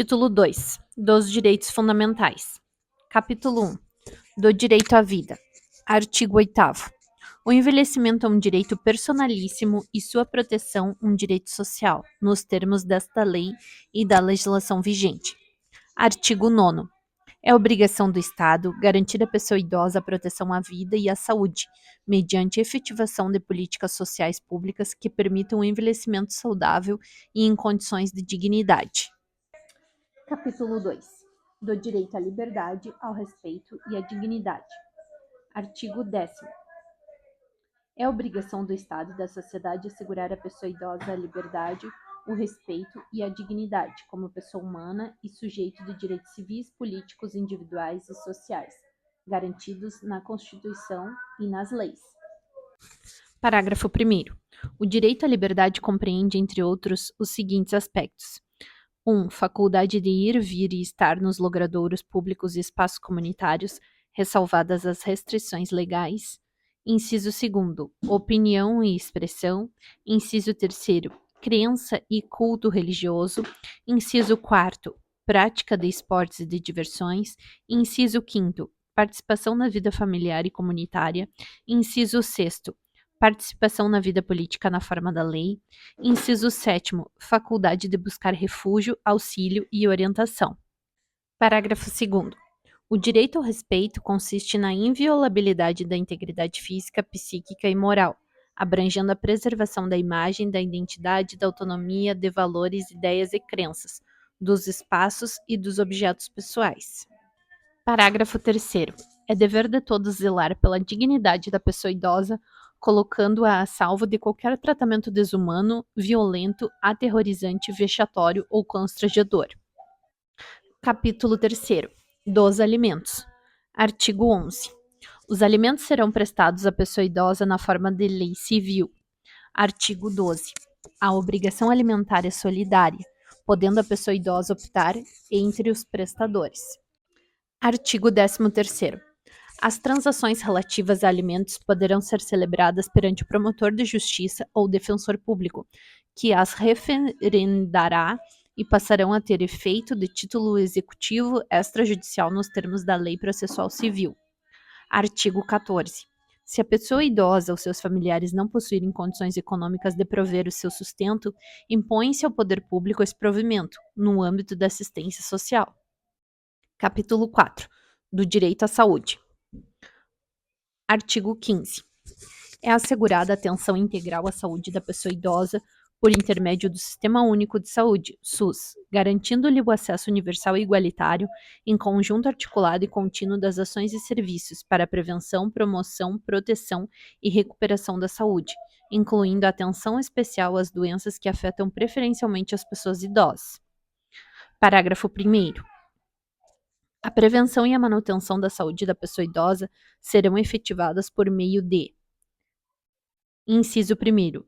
Título 2. Dos Direitos Fundamentais. Capítulo 1. Do Direito à Vida. Artigo 8º. O envelhecimento é um direito personalíssimo e sua proteção um direito social, nos termos desta lei e da legislação vigente. Artigo 9º. É obrigação do Estado garantir à pessoa idosa a proteção à vida e à saúde, mediante efetivação de políticas sociais públicas que permitam um envelhecimento saudável e em condições de dignidade. Capítulo 2. Do direito à liberdade, ao respeito e à dignidade. Artigo 10º. É obrigação do Estado e da sociedade assegurar à pessoa idosa a liberdade, o respeito e a dignidade, como pessoa humana e sujeito de direitos civis, políticos, individuais e sociais, garantidos na Constituição e nas leis. Parágrafo 1º. O direito à liberdade compreende, entre outros, os seguintes aspectos. 1. Faculdade de ir, vir e estar nos logradouros públicos e espaços comunitários, ressalvadas as restrições legais. Inciso 2º. Opinião e expressão. Inciso 3º. Crença e culto religioso. Inciso 4º. Prática de esportes e de diversões. Inciso 5º. Participação na vida familiar e comunitária. Inciso 6º. Participação na vida política na forma da lei. Inciso 7º. Faculdade de buscar refúgio, auxílio e orientação. Parágrafo 2º. O direito ao respeito consiste na inviolabilidade da integridade física, psíquica e moral, abrangendo a preservação da imagem, da identidade, da autonomia, de valores, ideias e crenças, dos espaços e dos objetos pessoais. Parágrafo 3º. É dever de todos zelar pela dignidade da pessoa idosa, colocando-a a salvo de qualquer tratamento desumano, violento, aterrorizante, vexatório ou constrangedor. Capítulo 3º. Dos alimentos. Artigo 11. Os alimentos serão prestados à pessoa idosa na forma de lei civil. Artigo 12. A obrigação alimentar é solidária, podendo a pessoa idosa optar entre os prestadores. Artigo 13º. As transações relativas a alimentos poderão ser celebradas perante o promotor de justiça ou defensor público, que as referendará e passarão a ter efeito de título executivo extrajudicial nos termos da Lei Processual Civil. Artigo 14. Se a pessoa idosa ou seus familiares não possuírem condições econômicas de prover o seu sustento, impõe-se ao poder público esse provimento, no âmbito da assistência social. Capítulo 4. Do direito à saúde. Artigo 15. É assegurada atenção integral à saúde da pessoa idosa por intermédio do Sistema Único de Saúde, SUS, garantindo-lhe o acesso universal e igualitário, em conjunto articulado e contínuo das ações e serviços para a prevenção, promoção, proteção e recuperação da saúde, incluindo a atenção especial às doenças que afetam preferencialmente as pessoas idosas. Parágrafo 1º. A prevenção e a manutenção da saúde da pessoa idosa serão efetivadas por meio de: Inciso 1º.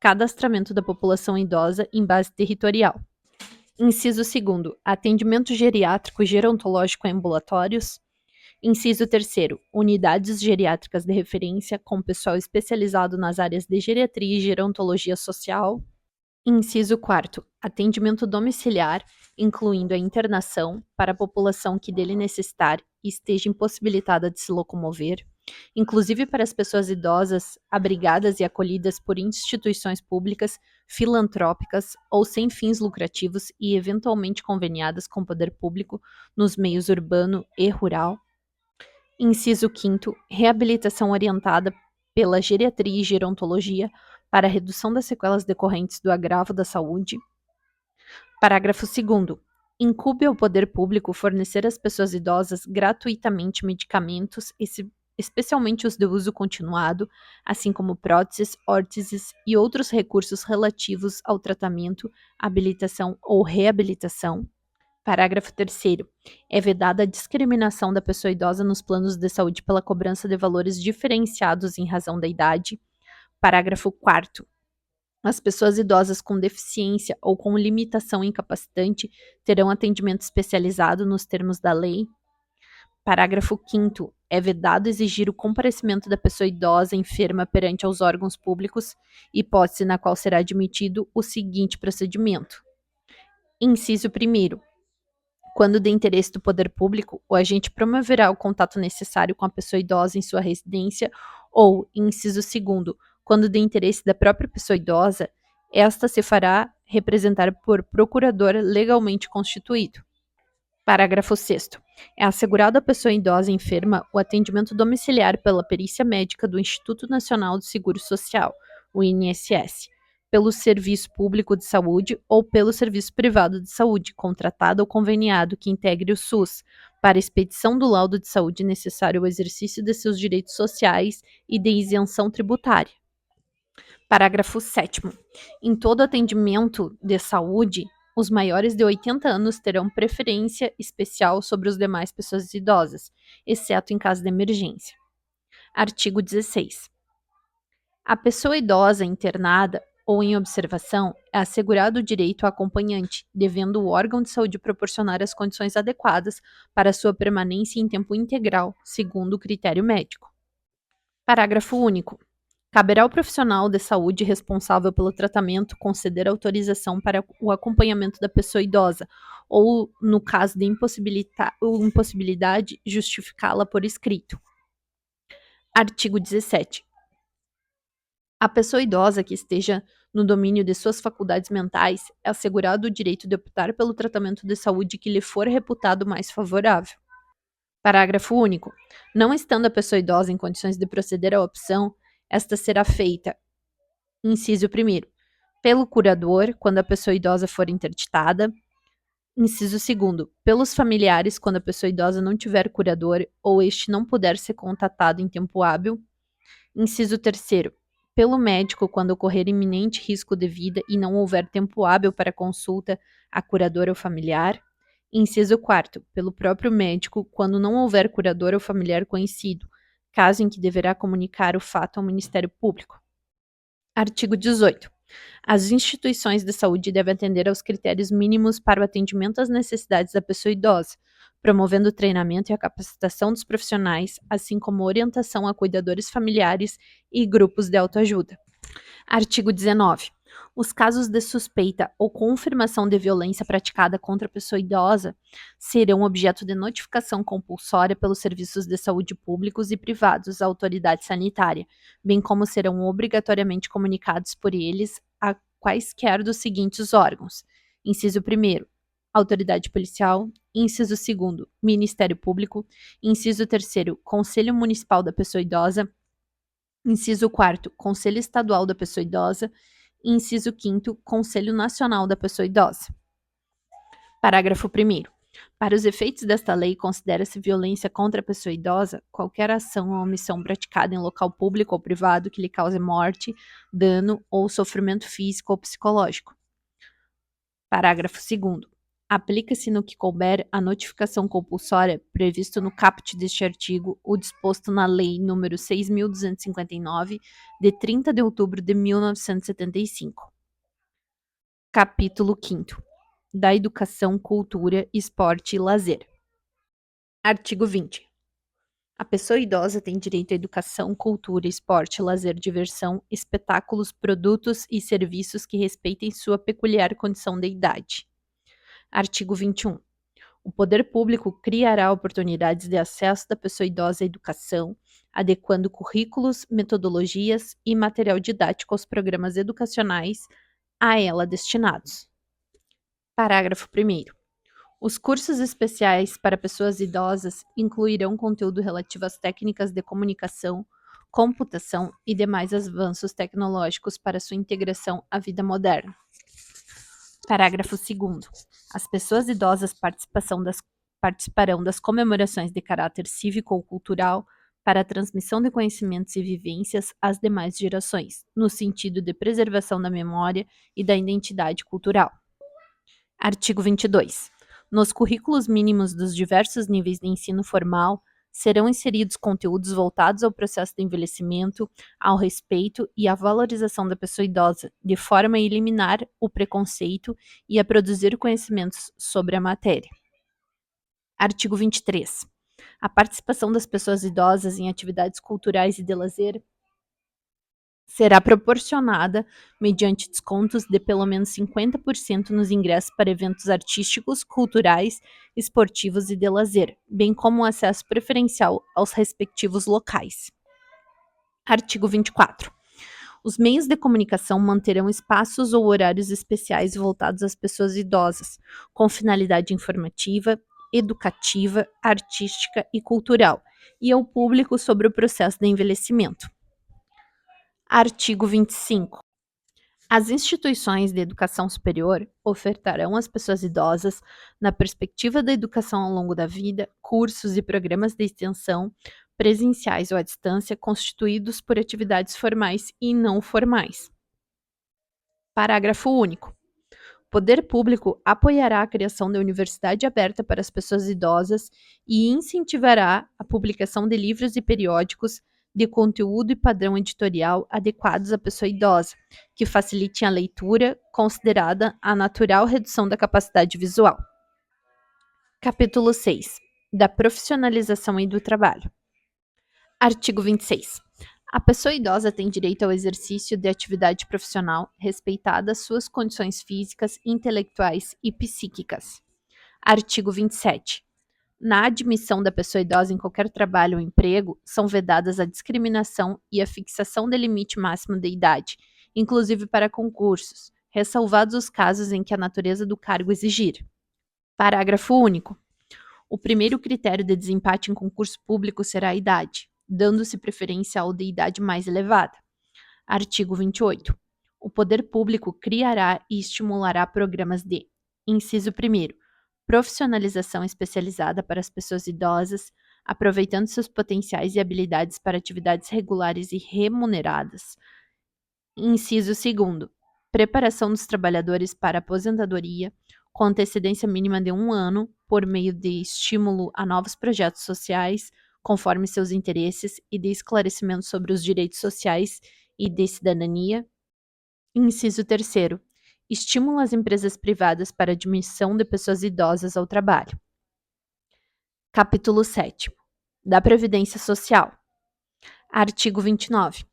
Cadastramento da população idosa em base territorial. Inciso 2º. Atendimento geriátrico e gerontológico em ambulatórios. Inciso 3º. Unidades geriátricas de referência com pessoal especializado nas áreas de geriatria e gerontologia social. Inciso 4º. Atendimento domiciliar, incluindo a internação, para a população que dele necessitar e esteja impossibilitada de se locomover, inclusive para as pessoas idosas abrigadas e acolhidas por instituições públicas, filantrópicas ou sem fins lucrativos e eventualmente conveniadas com o poder público nos meios urbano e rural. Inciso 5º. Reabilitação orientada pela geriatria e gerontologia para a redução das sequelas decorrentes do agravo da saúde. Parágrafo 2º. Incumbe ao poder público fornecer às pessoas idosas gratuitamente medicamentos, especialmente os de uso continuado, assim como próteses, órteses e outros recursos relativos ao tratamento, habilitação ou reabilitação. Parágrafo 3º. É vedada a discriminação da pessoa idosa nos planos de saúde pela cobrança de valores diferenciados em razão da idade. Parágrafo 4º. As pessoas idosas com deficiência ou com limitação incapacitante terão atendimento especializado nos termos da lei. Parágrafo 5º. É vedado exigir o comparecimento da pessoa idosa enferma perante aos órgãos públicos, hipótese na qual será admitido o seguinte procedimento. Inciso 1º. Quando de interesse do poder público, o agente promoverá o contato necessário com a pessoa idosa em sua residência ou, inciso segundo, quando de interesse da própria pessoa idosa, esta se fará representar por procurador legalmente constituído. Parágrafo 6º. É assegurado à pessoa idosa enferma o atendimento domiciliar pela perícia médica do Instituto Nacional do Seguro Social, o INSS, pelo Serviço Público de Saúde ou pelo Serviço Privado de Saúde, contratado ou conveniado que integre o SUS, para expedição do laudo de saúde necessário ao exercício de seus direitos sociais e de isenção tributária. Parágrafo 7º. Em todo atendimento de saúde, os maiores de 80 anos terão preferência especial sobre os demais pessoas idosas, exceto em caso de emergência. Artigo 16. A pessoa idosa internada ou em observação é assegurado o direito a acompanhante, devendo o órgão de saúde proporcionar as condições adequadas para sua permanência em tempo integral, segundo o critério médico. Parágrafo único. Caberá ao profissional de saúde responsável pelo tratamento conceder autorização para o acompanhamento da pessoa idosa ou, no caso de impossibilidade, justificá-la por escrito. Artigo 17. A pessoa idosa que esteja no domínio de suas faculdades mentais é assegurado o direito de optar pelo tratamento de saúde que lhe for reputado mais favorável. Parágrafo único. Não estando a pessoa idosa em condições de proceder à opção, esta será feita, inciso 1º, pelo curador, quando a pessoa idosa for interditada. Inciso 2º, pelos familiares, quando a pessoa idosa não tiver curador ou este não puder ser contatado em tempo hábil. Inciso 3º, pelo médico, quando ocorrer iminente risco de vida e não houver tempo hábil para consulta a curador ou familiar. Inciso 4º, pelo próprio médico, quando não houver curador ou familiar conhecido, caso em que deverá comunicar o fato ao Ministério Público. Artigo 18. As instituições de saúde devem atender aos critérios mínimos para o atendimento às necessidades da pessoa idosa, promovendo o treinamento e a capacitação dos profissionais, assim como orientação a cuidadores familiares e grupos de autoajuda. Artigo 19. Os casos de suspeita ou confirmação de violência praticada contra a pessoa idosa serão objeto de notificação compulsória pelos serviços de saúde públicos e privados à autoridade sanitária, bem como serão obrigatoriamente comunicados por eles a quaisquer dos seguintes órgãos: inciso 1º, autoridade policial; inciso 2º, Ministério Público; inciso 3º, Conselho Municipal da Pessoa Idosa; inciso 4º, Conselho Estadual da Pessoa Idosa; inciso 5º, Conselho Nacional da Pessoa Idosa. Parágrafo 1º. Para os efeitos desta lei, considera-se violência contra a pessoa idosa qualquer ação ou omissão praticada em local público ou privado que lhe cause morte, dano ou sofrimento físico ou psicológico. Parágrafo 2º. Aplica-se no que couber a notificação compulsória previsto no caput deste artigo o disposto na Lei nº 6.259, de 30 de outubro de 1975. Capítulo 5º. Da Educação, Cultura, Esporte e Lazer. Artigo 20. A pessoa idosa tem direito à educação, cultura, esporte, lazer, diversão, espetáculos, produtos e serviços que respeitem sua peculiar condição de idade. Artigo 21. O poder público criará oportunidades de acesso da pessoa idosa à educação, adequando currículos, metodologias e material didático aos programas educacionais a ela destinados. Parágrafo 1º. Os cursos especiais para pessoas idosas incluirão conteúdo relativo às técnicas de comunicação, computação e demais avanços tecnológicos para sua integração à vida moderna. Parágrafo 2º. As pessoas idosas participarão das comemorações de caráter cívico ou cultural para a transmissão de conhecimentos e vivências às demais gerações, no sentido de preservação da memória e da identidade cultural. Artigo 22. Nos currículos mínimos dos diversos níveis de ensino formal, serão inseridos conteúdos voltados ao processo de envelhecimento, ao respeito e à valorização da pessoa idosa, de forma a eliminar o preconceito e a produzir conhecimentos sobre a matéria. Artigo 23. A participação das pessoas idosas em atividades culturais e de lazer será proporcionada mediante descontos de pelo menos 50% nos ingressos para eventos artísticos, culturais, esportivos e de lazer, bem como acesso preferencial aos respectivos locais. Artigo 24. Os meios de comunicação manterão espaços ou horários especiais voltados às pessoas idosas, com finalidade informativa, educativa, artística e cultural, e ao público sobre o processo de envelhecimento. Artigo 25. As instituições de educação superior ofertarão às pessoas idosas, na perspectiva da educação ao longo da vida, cursos e programas de extensão, presenciais ou à distância, constituídos por atividades formais e não formais. Parágrafo único. O poder público apoiará a criação da universidade aberta para as pessoas idosas e incentivará a publicação de livros e periódicos de conteúdo e padrão editorial adequados à pessoa idosa, que facilitem a leitura, considerada a natural redução da capacidade visual. Capítulo 6. Da profissionalização e do trabalho. Artigo 26. A pessoa idosa tem direito ao exercício de atividade profissional, respeitadas suas condições físicas, intelectuais e psíquicas. Artigo 27. Na admissão da pessoa idosa em qualquer trabalho ou emprego, são vedadas a discriminação e a fixação de limite máximo de idade, inclusive para concursos, ressalvados os casos em que a natureza do cargo exigir. Parágrafo único. O primeiro critério de desempate em concurso público será a idade, dando-se preferência ao de idade mais elevada. Artigo 28. O poder público criará e estimulará programas de: inciso 1º, profissionalização especializada para as pessoas idosas, aproveitando seus potenciais e habilidades para atividades regulares e remuneradas. Inciso 2º, preparação dos trabalhadores para aposentadoria, com antecedência mínima de 1 ano, por meio de estímulo a novos projetos sociais, conforme seus interesses, e de esclarecimento sobre os direitos sociais e de cidadania. Inciso 3º, estímulo às empresas privadas para a admissão de pessoas idosas ao trabalho. Capítulo 7. Da Previdência Social. Artigo 29.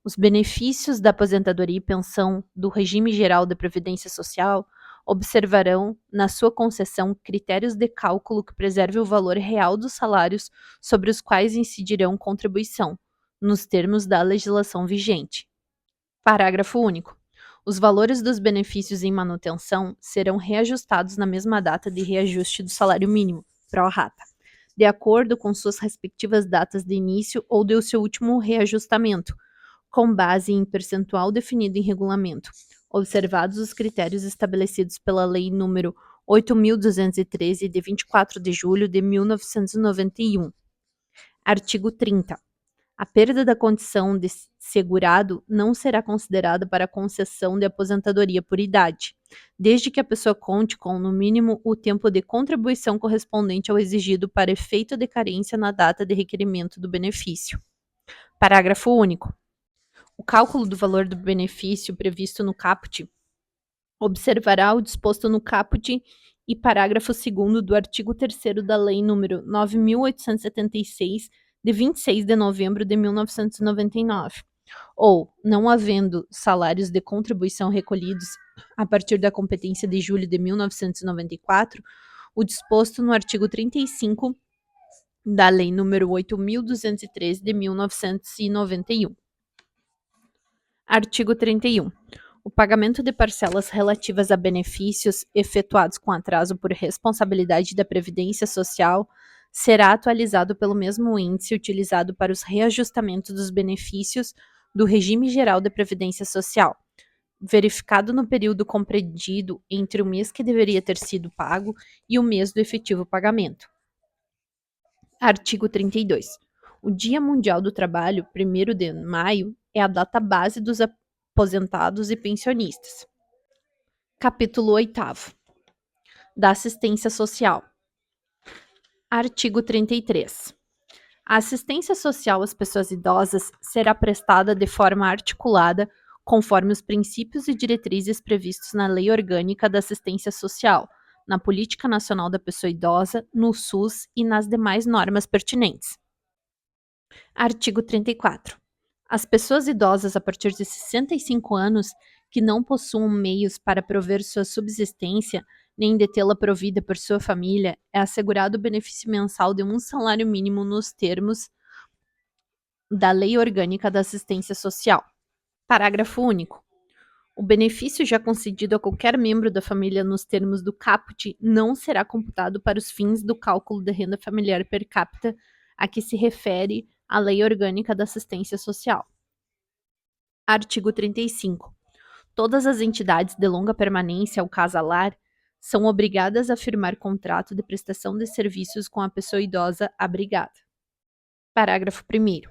Os benefícios da aposentadoria e pensão do regime geral da Previdência Social observarão, na sua concessão, critérios de cálculo que preservem o valor real dos salários sobre os quais incidirão contribuição, nos termos da legislação vigente. Parágrafo único. Os valores dos benefícios em manutenção serão reajustados na mesma data de reajuste do salário mínimo, pro rata, de acordo com suas respectivas datas de início ou de seu último reajustamento, com base em percentual definido em regulamento, observados os critérios estabelecidos pela Lei nº 8.213, de 24 de julho de 1991. Artigo 30. A perda da condição de segurado não será considerada para a concessão de aposentadoria por idade, desde que a pessoa conte com, no mínimo, o tempo de contribuição correspondente ao exigido para efeito de carência na data de requerimento do benefício. Parágrafo único. O cálculo do valor do benefício previsto no caput observará o disposto no caput e parágrafo 2º do artigo 3º da Lei nº 9.876, de 26 de novembro de 1999, ou, não havendo salários de contribuição recolhidos a partir da competência de julho de 1994, o disposto no artigo 35 da Lei nº 8.213, de 1991. Artigo 31. O pagamento de parcelas relativas a benefícios efetuados com atraso por responsabilidade da Previdência Social será atualizado pelo mesmo índice utilizado para os reajustamentos dos benefícios do regime geral da Previdência Social, verificado no período compreendido entre o mês que deveria ter sido pago e o mês do efetivo pagamento. Artigo 32. O Dia Mundial do Trabalho, 1º de maio, é a data base dos aposentados e pensionistas. Capítulo 8º. Da Assistência Social. Artigo 33. A assistência social às pessoas idosas será prestada de forma articulada, conforme os princípios e diretrizes previstos na Lei Orgânica da Assistência Social, na Política Nacional da Pessoa Idosa, no SUS e nas demais normas pertinentes. Artigo 34. As pessoas idosas a partir de 65 anos que não possuam meios para prover sua subsistência, nem de tê-la provida por sua família, é assegurado o benefício mensal de um salário mínimo nos termos da Lei Orgânica da Assistência Social. Parágrafo único. O benefício já concedido a qualquer membro da família nos termos do caput não será computado para os fins do cálculo da renda familiar per capita a que se refere a Lei Orgânica da Assistência Social. Artigo 35. Todas as entidades de longa permanência ao casalar são obrigadas a firmar contrato de prestação de serviços com a pessoa idosa abrigada. Parágrafo 1º.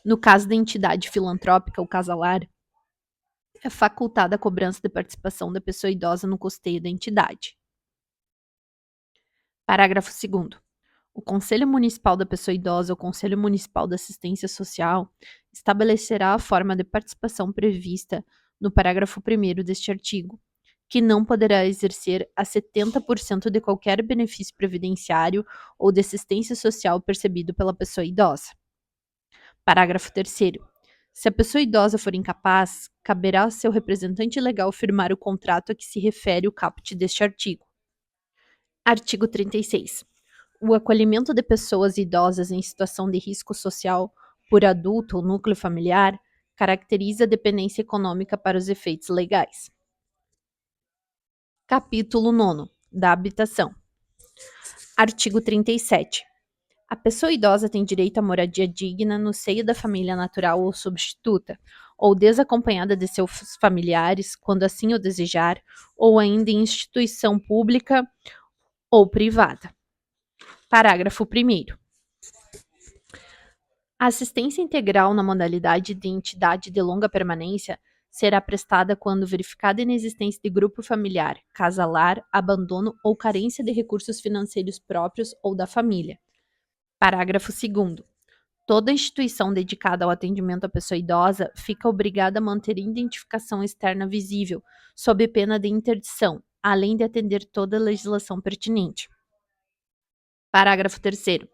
No caso da entidade filantrópica, o casalar, é facultada a cobrança de participação da pessoa idosa no custeio da entidade. Parágrafo 2º. O Conselho Municipal da Pessoa Idosa ou Conselho Municipal da Assistência Social estabelecerá a forma de participação prevista no parágrafo 1º deste artigo, que não poderá exercer a 70% de qualquer benefício previdenciário ou de assistência social percebido pela pessoa idosa. Parágrafo 3º. Se a pessoa idosa for incapaz, caberá ao seu representante legal firmar o contrato a que se refere o caput deste artigo. Artigo 36. O acolhimento de pessoas idosas em situação de risco social por adulto ou núcleo familiar caracteriza a dependência econômica para os efeitos legais. Capítulo 9. Da habitação. Artigo 37. A pessoa idosa tem direito à moradia digna no seio da família natural ou substituta, ou desacompanhada de seus familiares, quando assim o desejar, ou ainda em instituição pública ou privada. Parágrafo 1º. A assistência integral na modalidade de entidade de longa permanência será prestada quando verificada a inexistência de grupo familiar, casalar, abandono ou carência de recursos financeiros próprios ou da família. Parágrafo 2º. Toda instituição dedicada ao atendimento à pessoa idosa fica obrigada a manter identificação externa visível, sob pena de interdição, além de atender toda a legislação pertinente. Parágrafo 3º.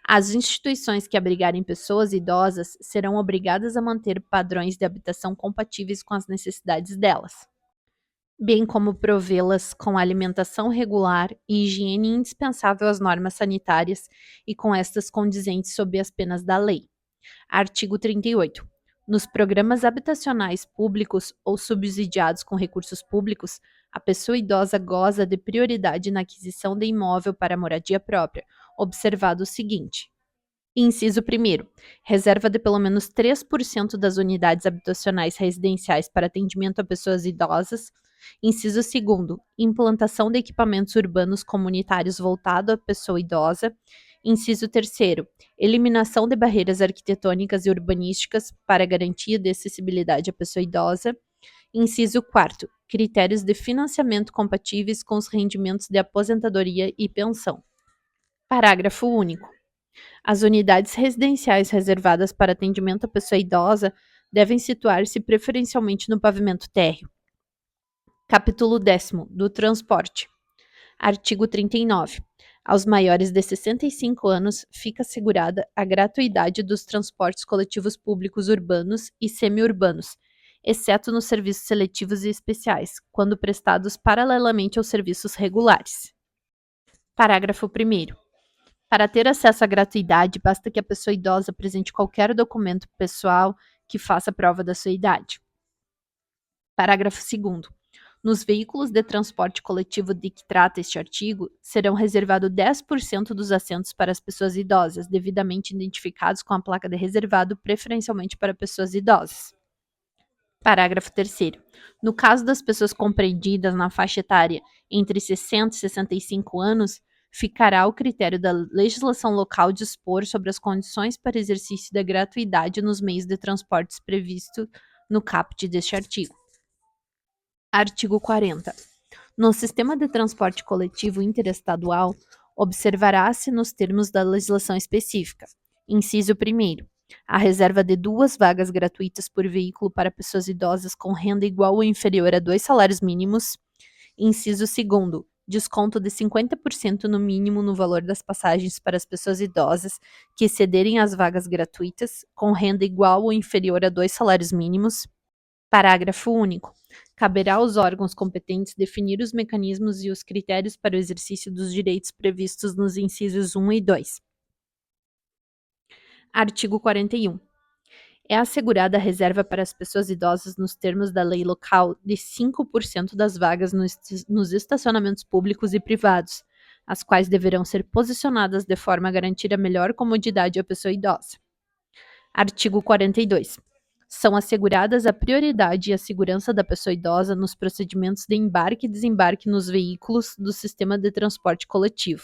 As instituições que abrigarem pessoas idosas serão obrigadas a manter padrões de habitação compatíveis com as necessidades delas, bem como provê-las com alimentação regular e higiene indispensável às normas sanitárias e com estas condizentes sob as penas da lei. Artigo 38. Nos programas habitacionais públicos ou subsidiados com recursos públicos, a pessoa idosa goza de prioridade na aquisição de imóvel para moradia própria, observado o seguinte. Inciso 1º. Reserva de pelo menos 3% das unidades habitacionais residenciais para atendimento a pessoas idosas. Inciso 2º. Implantação de equipamentos urbanos comunitários voltado à pessoa idosa. Inciso 3º. Eliminação de barreiras arquitetônicas e urbanísticas para garantia de acessibilidade à pessoa idosa. Inciso 4º. Critérios de financiamento compatíveis com os rendimentos de aposentadoria e pensão. Parágrafo único. As unidades residenciais reservadas para atendimento à pessoa idosa devem situar-se preferencialmente no pavimento térreo. Capítulo 10º. Do transporte. Artigo 39. Aos maiores de 65 anos fica assegurada a gratuidade dos transportes coletivos públicos urbanos e semiurbanos, exceto nos serviços seletivos e especiais, quando prestados paralelamente aos serviços regulares. Parágrafo 1º. Para ter acesso à gratuidade, basta que a pessoa idosa apresente qualquer documento pessoal que faça prova da sua idade. Parágrafo 2º. Nos veículos de transporte coletivo de que trata este artigo, serão reservados 10% dos assentos para as pessoas idosas, devidamente identificados com a placa de reservado, preferencialmente para pessoas idosas. Parágrafo 3º. No caso das pessoas compreendidas na faixa etária entre 60 e 65 anos, ficará ao critério da legislação local dispor sobre as condições para exercício da gratuidade nos meios de transportes previsto no caput deste artigo. Artigo 40. No sistema de transporte coletivo interestadual, observará-se nos termos da legislação específica. Inciso 1º. A reserva de 2 vagas gratuitas por veículo para pessoas idosas com renda igual ou inferior a 2 salários mínimos. Inciso 2º. desconto de 50% no mínimo no valor das passagens para as pessoas idosas que excederem as vagas gratuitas, com renda igual ou inferior a 2 salários mínimos. Parágrafo único. Caberá aos órgãos competentes definir os mecanismos e os critérios para o exercício dos direitos previstos nos incisos 1 e 2. Artigo 41. É assegurada a reserva para as pessoas idosas nos termos da lei local de 5% das vagas nos estacionamentos públicos e privados, as quais deverão ser posicionadas de forma a garantir a melhor comodidade à pessoa idosa. Artigo 42. São asseguradas a prioridade e a segurança da pessoa idosa nos procedimentos de embarque e desembarque nos veículos do sistema de transporte coletivo.